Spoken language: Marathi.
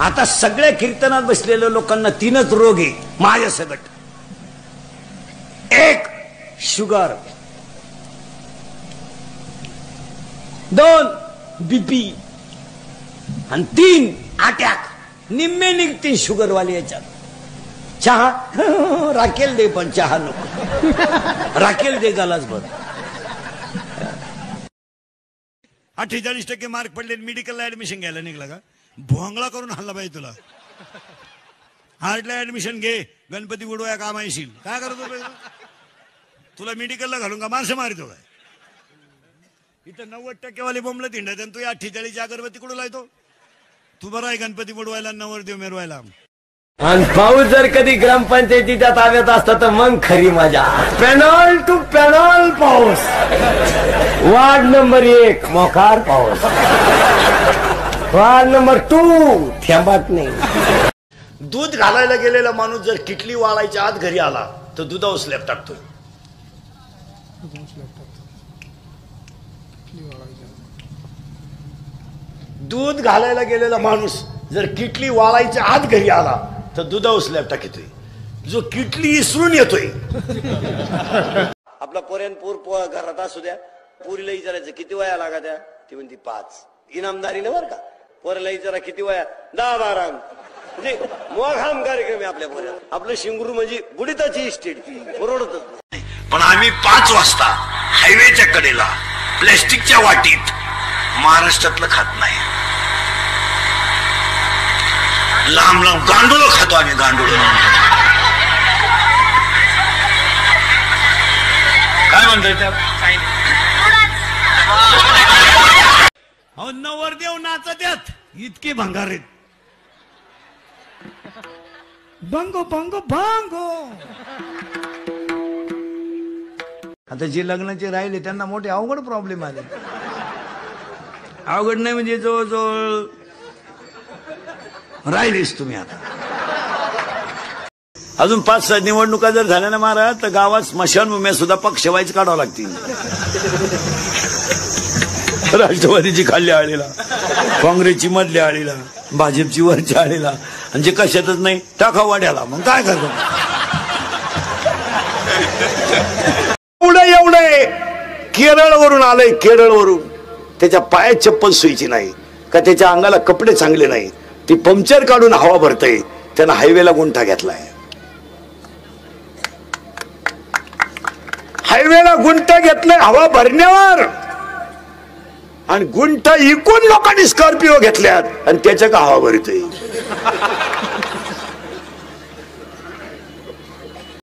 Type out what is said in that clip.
आता सगळ्या कीर्तनात बसलेल्या लोकांना तीनच रोग आहे माझ्या सगट. एक शुगर, 2 बीपी आणि 3 अटॅक. निम्मे निघते शुगरवाले याच्यात. चहा राखेल दे पण चहा नको. राखेल दे गालाच भर. 48% मार्क पडले, मेडिकलला ऍडमिशन घ्यायला निघला का? भोंगळा करून हल्ला पाहिजे तुला. हार्टला ऍडमिशन घे, गणपती बुडवाया काम येशील. काय करतो तुला मेडिकलला घालून का माणसं मारितो काय? इथं 90% वाले बोंबलं तिंडत आणि तू 48 अगरबत्ती कुठं लायतो? तू बरं आहे गणपती बुडवायला, नवरदेव मिरवायला. आणि पाऊस जर कधी ग्रामपंचायतीच्या ताब्यात असता तर मग खरी मजा. पॅनॉल टू पॅनॉल पाऊस. वार्ड नंबर 1 मोकार पाऊस. वार्ड नंबर 2 थेंबात नाही. दूध घालायला गेलेला माणूस जर किटली वाळायच्या आत घरी आला तर दुधावर स्लॅब टाकतोय. दूध घालायला गेलेला माणूस जर किटली वाळायच्या आत घरी आला तर दुधावर स्लॅब टाकतोय. जो किटली इसरून येतोय. आपला पोर घरात असू द्या, पुरीला विचारायचं किती वया लागा त्या, ती म्हणती 5. इनामदारीने बर का. पोराला विचारा किती वया, 10-12. म्हणजे मोघाम कार्यक्रम आहे आपल्या पोऱ्यात. आपलं शिंगरू म्हणजे बुडीताची इस्टेट परवडतच नाही. पण आम्ही 5 वाजता हायवेच्या कडेला प्लॅस्टिकच्या वाटीत महाराष्ट्रातलं खात नाही. लांब लांब गांडूळ खातो आम्ही. गांडूळ काय म्हणताय त्या? नवरदेव नाचत आहेत इतके भंगार आहेत. बंगो बंगो बंगो. आता जे लग्नाचे राहिले त्यांना मोठे अवघड प्रॉब्लेम आले. अवघड नाही म्हणजे जवळजवळ राहिलेच तुम्ही. आता अजून 5-6 निवडणुका जर झाल्या ना महाराज तर गावात स्मशानभूम्या सुद्धा पक्ष वाईज काढावं लागतील. राष्ट्रवादीची खाल्ल्या आळीला, काँग्रेसची मधल्या आळीला, भाजपची वरच्या आळीला, आणि जे कशातच नाही टाका वाड्याला. मग काय करतो? एवढे केरळवरून आलंय. केरळवरून त्याच्या पायात चप्पल सुईची नाही का, त्याच्या अंगाला कपडे चांगले नाही, ती पंक्चर काढून हवा भरतय. त्यानं हायवेला गुंठा घेतलाय. हायवेला गुंठा घेतलाय हवा भरण्यावर. आणि गुंठा इकून लोकांनी स्कॉर्पिओ घेतल्यात आणि त्याच्या का हवा भरतोय.